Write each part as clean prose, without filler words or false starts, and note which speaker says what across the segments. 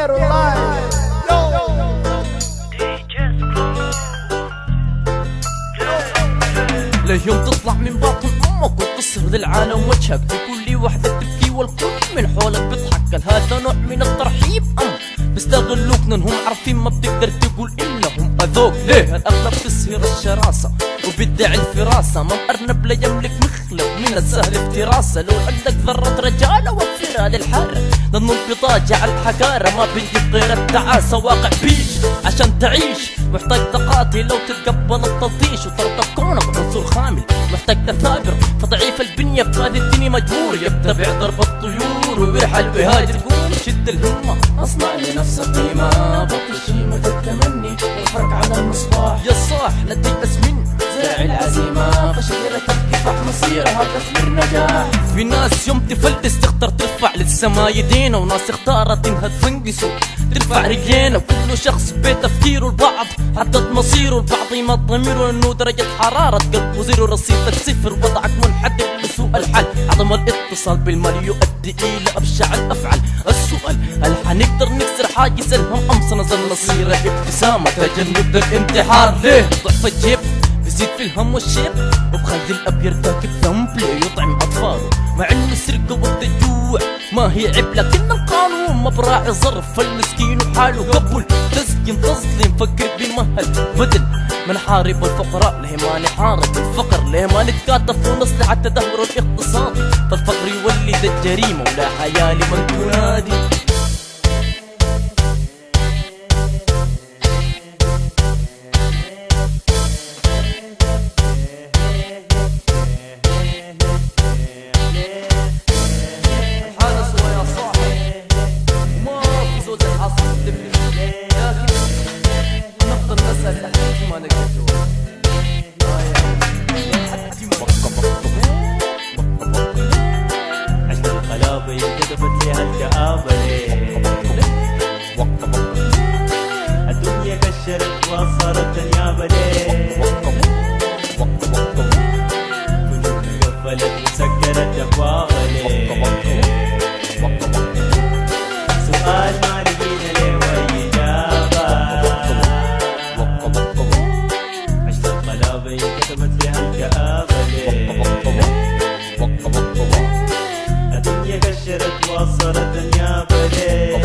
Speaker 1: Ghetto Life.
Speaker 2: ليوم تطلع من باطن امك وتصهر للعالم وجهك، في كل وحدة تبكي والكل من حولك بيضحك. هذا نوع من الترحيب بيستغلوك لانهم عارفين ما بتقدر تقول انهم اذوك. ليه الاغلب تسهر الشراسة وبيدعي الفراسة، ما الارنب لا يملك مخلب من السهل افتراسة. لو عندك ذرة رجالة وفرها للحارة، لانه البطاقة جعل حقارة ما بنجيب غير التعاسة. واقع بيش عشان تعيش محتاج تقاتل لو تتقبل التلطيش وترضى بكونك عنصر خامل، محتاج تثابر فضعيف البنية في هذه الدنيا مجبور يتبع ضرب الطيور ويرحل ويهاجر. قوم شد الهمة اصنع لنفسك قيمة، بطل شيمة التمني الفرق على المصباح. يا صاح لا تيأس من زرع العزيمة، فشجرة الكفاح مصيرها تثمر نجاح. في ناس يوم تفلس تختار ترفع للسما يدينا، وناس اختارت انها تفنقسوا ترفع رجلينا. وكل شخص بتفكيره البعض حدد مصيره، البعض ما ضميره انه درجة حرارة قلبه زيرو، رصيدك صفر وضعك منحدر لسوء الحل. عدم الاتصال بالمال يؤدي الى ابشع الافعال. السؤال هل حنقدر نكسر حاجز الهم ام سنظل نصير ابتسامة تجنب الانتحار؟ ليه ضعف الجيب بزيد في الهم والشيب، وبخلي الاب يرتكب ذنب ليه يطعم اطفاله، مع انه السرقه وقت الجوع ما هي عيب، لكن القانون ما براعي ظرف المسكين وحاله. قبل تسكين تظلم فكر بمهل بدل ما نحارب الفقراء، ليه ما نحارب الفقر؟ ليه ما نتكاتف ونصلح التدهور الاقتصادي؟ فالفقر يولد الجريمه ولا حياه لمن تنادي.
Speaker 3: عشت القلابة انكتبت لها الكآبة ليه؟ الدنيا كشرت وصارت النيابة ليه؟ قلوبنا قفلت وسكرت أبوابها ليه؟ سؤال ما لقينا ليه وأي إجابة. عشت القلابة انكتبت لها الكآبة ليه؟ الدنيا كشرت وصارت النيابة ليه؟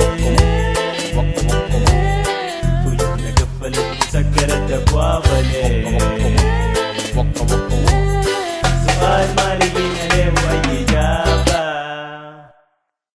Speaker 3: قلوبنا قفلت وسكرت أبوابها ليه؟ سؤال ما لقينا